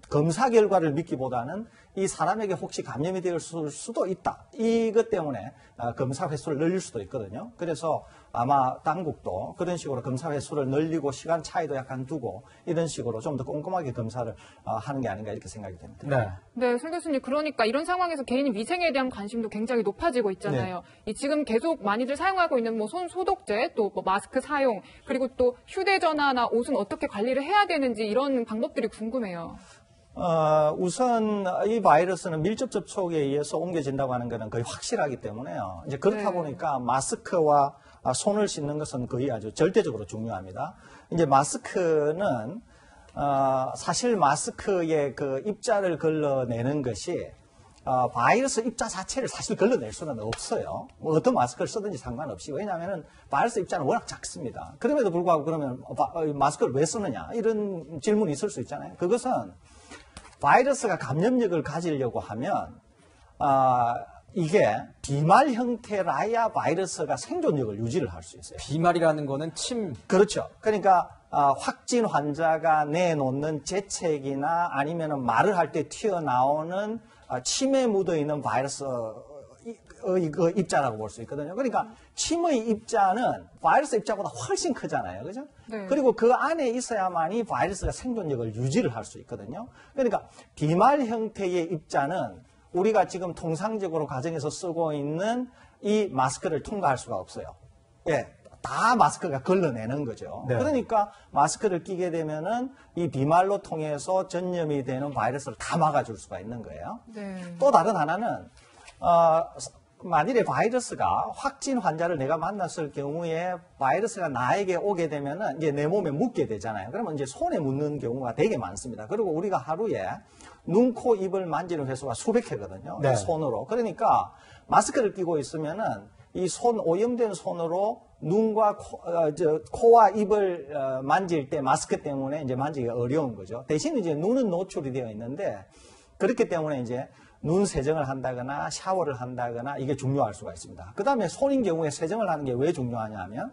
B: 검사 결과를 믿기보다는 이 사람에게 혹시 감염이 될 수도 있다. 이것 때문에 검사 횟수를 늘릴 수도 있거든요. 그래서 아마 당국도 그런 식으로 검사 횟수를 늘리고 시간 차이도 약간 두고 이런 식으로 좀 더 꼼꼼하게 검사를 하는 게 아닌가 이렇게 생각이 됩니다.
C: 네.
A: 네, 설 교수님. 그러니까 이런 상황에서 개인 위생에 대한 관심도 굉장히 높아지고 있잖아요. 이 지금 계속 많이들 사용하고 있는 뭐 손 소독제, 또 뭐 마스크 사용, 그리고 또 휴대전화나 옷은 어떻게 관리를 해야 되는지 이런 방법들이 궁금해요.
B: 우선 이 바이러스는 밀접 접촉에 의해서 옮겨진다고 하는 것은 거의 확실하기 때문에요. 이제 그렇다
A: 네.
B: 보니까 마스크와 손을 씻는 것은 거의 아주 절대적으로 중요합니다. 이제 마스크는 사실 마스크의 그 입자를 걸러내는 것이 바이러스 입자 자체를 사실 걸러낼 수는 없어요. 뭐 어떤 마스크를 쓰든지 상관없이. 왜냐하면 바이러스 입자는 워낙 작습니다. 그럼에도 불구하고 그러면 마스크를 왜 쓰느냐 이런 질문이 있을 수 있잖아요. 그것은 바이러스가 감염력을 가지려고 하면 이게 비말 형태라야 바이러스가 생존력을 유지를 할 수 있어요.
C: 비말이라는 거는 침.
B: 그렇죠. 그러니까 확진 환자가 내놓는 재채기나 아니면 말을 할 때 튀어나오는 침에 묻어있는 바이러스의 그 입자라고 볼 수 있거든요. 그러니까 침의 입자는 바이러스 입자보다 훨씬 크잖아요. 그죠?
A: 네.
B: 그리고 그 안에 있어야만이 바이러스가 생존력을 유지를 할 수 있거든요. 그러니까 비말 형태의 입자는 우리가 지금 통상적으로 가정에서 쓰고 있는 이 마스크를 통과할 수가 없어요. 예. 다 마스크가 걸러내는 거죠.
C: 네.
B: 그러니까 마스크를 끼게 되면은 이 비말로 통해서 전염이 되는 바이러스를 다 막아줄 수가 있는 거예요.
A: 네.
B: 또 다른 하나는 만일에 바이러스가 확진 환자를 내가 만났을 경우에 바이러스가 나에게 오게 되면은 이제 내 몸에 묻게 되잖아요. 그러면 이제 손에 묻는 경우가 되게 많습니다. 그리고 우리가 하루에 눈, 코, 입을 만지는 횟수가 수백 회거든요.
C: 네.
B: 손으로. 그러니까 마스크를 끼고 있으면은 이 손, 오염된 손으로 눈과 코와 입을 만질 때 마스크 때문에 이제 만지기가 어려운 거죠. 대신 이제 눈은 노출이 되어 있는데 그렇기 때문에 이제 눈 세정을 한다거나 샤워를 한다거나 이게 중요할 수가 있습니다. 그 다음에 손인 경우에 세정을 하는 게 왜 중요하냐 하면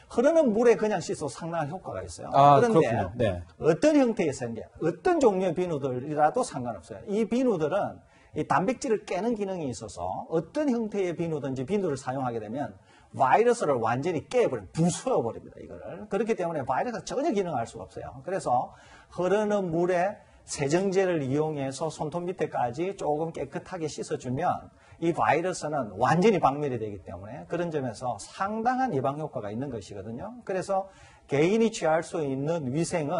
B: 흐르는 물에 그냥 씻어도 상당한 효과가 있어요. 그런데
C: 그렇군요. 네.
B: 어떤 형태에서 이제 어떤 종류의 비누들이라도 상관없어요. 이 비누들은 이 단백질을 깨는 기능이 있어서 어떤 형태의 비누든지 비누를 사용하게 되면 바이러스를 완전히 깨버려요. 부숴버립니다, 이거를. 그렇기 때문에 바이러스가 전혀 기능할 수가 없어요. 그래서 흐르는 물에 세정제를 이용해서 손톱 밑에까지 조금 깨끗하게 씻어주면 이 바이러스는 완전히 박멸이 되기 때문에 그런 점에서 상당한 예방 효과가 있는 것이거든요. 그래서 개인이 취할 수 있는 위생은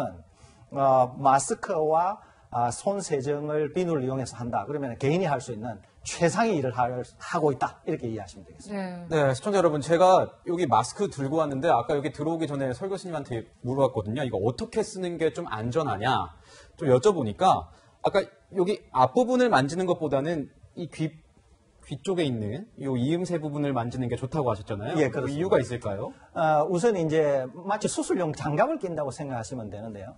B: 마스크와 손 세정을 비누를 이용해서 한다. 그러면 개인이 할 수 있는 최상의 일을 하고 있다. 이렇게 이해하시면 되겠습니다.
A: 네.
C: 네, 시청자 여러분, 제가 여기 마스크 들고 왔는데 아까 여기 들어오기 전에 설 교수님한테 물어봤거든요. 이거 어떻게 쓰는 게 좀 안전하냐? 좀 여쭤보니까 아까 여기 앞부분을 만지는 것보다는 이 귀 쪽에 있는 이 이음새 부분을 만지는 게 좋다고 하셨잖아요.
B: 예,
C: 그
B: 그렇습니다.
C: 이유가 있을까요?
B: 우선 이제 마치 수술용 장갑을 낀다고 생각하시면 되는데요.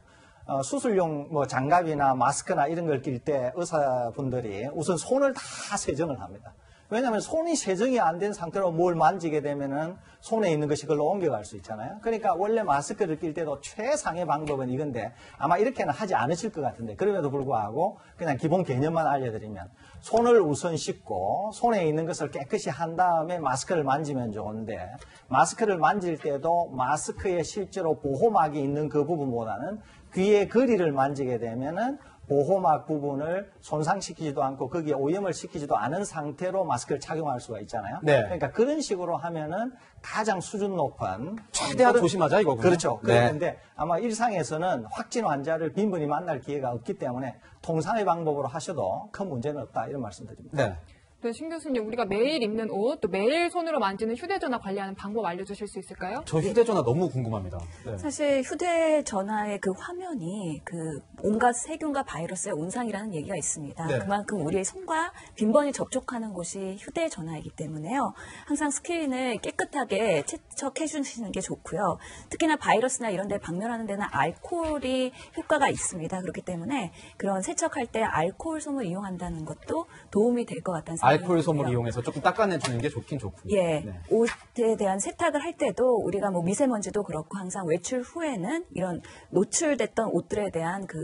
B: 수술용 뭐 장갑이나 마스크나 이런 걸 낄 때 의사분들이 우선 손을 다 세정을 합니다. 왜냐하면 손이 세정이 안 된 상태로 뭘 만지게 되면은 손에 있는 것이 그걸로 옮겨갈 수 있잖아요. 그러니까 원래 마스크를 낄 때도 최상의 방법은 이건데 아마 이렇게는 하지 않으실 것 같은데 그럼에도 불구하고 그냥 기본 개념만 알려드리면 손을 우선 씻고 손에 있는 것을 깨끗이 한 다음에 마스크를 만지면 좋은데 마스크를 만질 때도 마스크에 실제로 보호막이 있는 그 부분보다는 귀의 거리를 만지게 되면은 보호막 부분을 손상시키지도 않고 거기에 오염을 시키지도 않은 상태로 마스크를 착용할 수가 있잖아요.
C: 네.
B: 그러니까 그런 식으로 하면은 가장 수준 높은
C: 최대한 조심하자 이거군요.
B: 그렇죠.
C: 네.
B: 그런데 아마 일상에서는 확진 환자를 빈번히 만날 기회가 없기 때문에 통상의 방법으로 하셔도 큰 문제는 없다 이런 말씀드립니다.
C: 네.
A: 네, 신 교수님, 우리가 매일 입는 옷, 또 매일 손으로 만지는 휴대전화 관리하는 방법 알려주실 수 있을까요?
C: 저 휴대전화 너무 궁금합니다. 네.
E: 사실 휴대전화의 그 화면이 그 온갖 세균과 바이러스의 온상이라는 얘기가 있습니다.
C: 네.
E: 그만큼 우리의 손과 빈번히 접촉하는 곳이 휴대전화이기 때문에요. 항상 스크린을 깨끗하게 채척해 주시는 게 좋고요. 특히나 바이러스나 이런 데 방면하는 데는 알코올이 효과가 있습니다. 그렇기 때문에 그런 세척할 때 알코올 솜을 이용한다는 것도 도움이 될 것 같다는 생각이
C: 알코올 솜을
E: 들고요.
C: 이용해서 조금 닦아내주는 게 좋긴 좋군요.
E: 예,
C: 네.
E: 옷에 대한 세탁을 할 때도 우리가 뭐 미세먼지도 그렇고 항상 외출 후에는 이런 노출됐던 옷들에 대한 그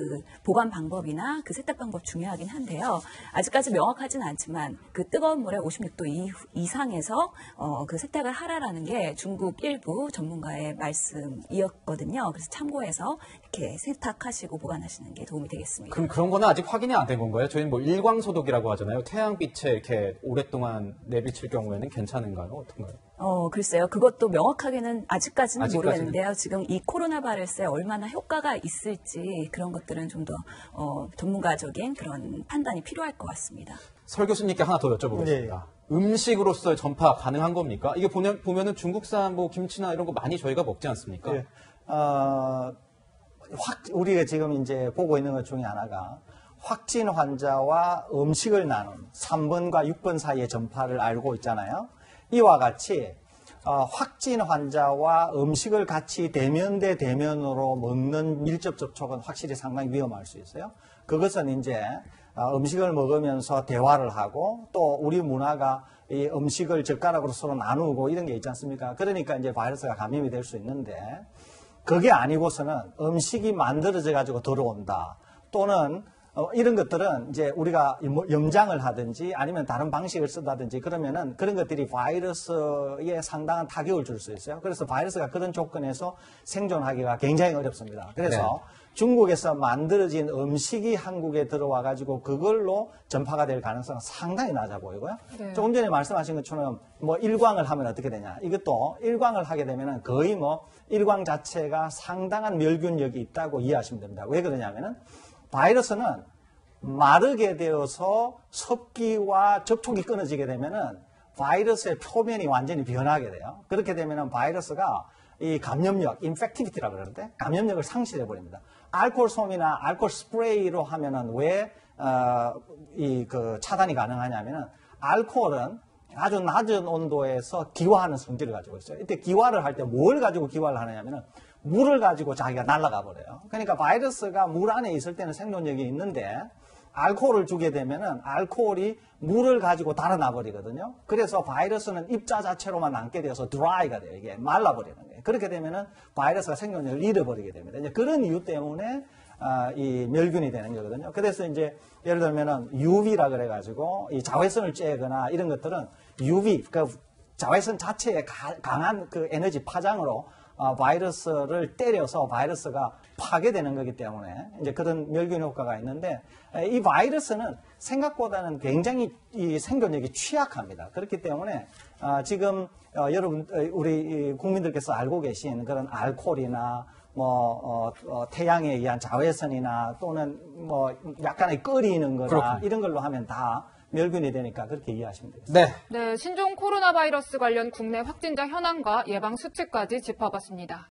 E: 보관 방법이나 그 세탁 방법 중요하긴 한데요. 아직까지 명확하진 않지만 그 뜨거운 물에 56도 이상에서 그 세탁을 하라라는 게 중국 일부 전문가의 말씀이었거든요. 그래서 참고해서 이렇게 세탁하시고 보관하시는 게 도움이 되겠습니다.
C: 그럼 그런 거는 아직 확인이 안 된 건가요? 저희는 뭐 일광소독이라고 하잖아요. 태양빛에 이렇게 오랫동안 내비칠 경우에는 괜찮은가요? 어떤가요?
E: 글쎄요. 그것도 명확하게는 아직까지는
C: 아직까지는.
E: 모르겠는데요. 지금 이 코로나 바이러스에 얼마나 효과가 있을지 그런 것들은 좀 더 전문가적인 그런 판단이 필요할 것 같습니다.
C: 설 교수님께 하나 더 여쭤보겠습니다. 음식으로서 전파 가능한 겁니까? 이게 보면은 중국산 뭐 김치나 이런 거 많이 저희가 먹지 않습니까?
B: 예. 우리가 지금 이제 보고 있는 것 중에 하나가 확진 환자와 음식을 나눈 3번과 6번 사이의 전파를 알고 있잖아요. 이와 같이 확진 환자와 음식을 같이 대면 대 대면으로 먹는 밀접 접촉은 확실히 상당히 위험할 수 있어요. 그것은 이제 음식을 먹으면서 대화를 하고 또 우리 문화가 이 음식을 젓가락으로 서로 나누고 이런 게 있지 않습니까? 그러니까 이제 바이러스가 감염이 될 수 있는데 그게 아니고서는 음식이 만들어져 가지고 들어온다. 또는 이런 것들은 이제 우리가 염장을 하든지 아니면 다른 방식을 쓰다든지 그러면은 그런 것들이 바이러스에 상당한 타격을 줄 수 있어요. 그래서 바이러스가 그런 조건에서 생존하기가 굉장히 어렵습니다. 그래서 중국에서 만들어진 음식이 한국에 들어와 가지고 그걸로 전파가 될 가능성은 상당히 낮아 보이고요.
A: 네.
B: 조금 전에 말씀하신 것처럼 뭐 일광을 하면 어떻게 되냐. 이것도 일광을 하게 되면은 거의 뭐 일광 자체가 상당한 멸균력이 있다고 이해하시면 됩니다. 왜 그러냐면은 바이러스는 마르게 되어서 습기와 접촉이 끊어지게 되면은 바이러스의 표면이 완전히 변하게 돼요. 그렇게 되면은 바이러스가 이 감염력, 인펙티비티라고 그러는데 감염력을 상실해 버립니다. 알코올 솜이나 알코올 스프레이로 하면은 왜 차단이 가능하냐면은 알코올은 아주 낮은 온도에서 기화하는 성질을 가지고 있어요. 이때 기화를 할 때 뭘 가지고 기화를 하느냐면은 물을 가지고 자기가 날아가 버려요. 그러니까 바이러스가 물 안에 있을 때는 생존력이 있는데 알코올을 주게 되면은 알코올이 물을 가지고 달아나 버리거든요. 그래서 바이러스는 입자 자체로만 남게 되어서 드라이가 돼요. 이게 말라버리는 거예요. 그렇게 되면은 바이러스가 생존력을 잃어버리게 됩니다. 이제 그런 이유 때문에 이 멸균이 되는 거거든요. 그래서 이제 예를 들면은 UV라 그래가지고 이 자외선을 쬐거나 이런 것들은 UV, 그 자외선 자체에 강한 그 에너지 파장으로 바이러스를 때려서 바이러스가 파괴되는 거기 때문에 이제 그런 멸균 효과가 있는데 이 바이러스는 생각보다는 굉장히 이 생존력이 취약합니다. 그렇기 때문에 지금 여러분 우리 국민들께서 알고 계신 그런 알코올이나 태양에 의한 자외선이나 또는 약간의 끓이는 거나
C: 그렇군요.
B: 이런 걸로 하면 다 멸균이 되니까 그렇게 이해하시면 되겠습니다.
C: 네.
A: 네, 신종 코로나 바이러스 관련 국내 확진자 현황과 예방 수칙까지 짚어봤습니다.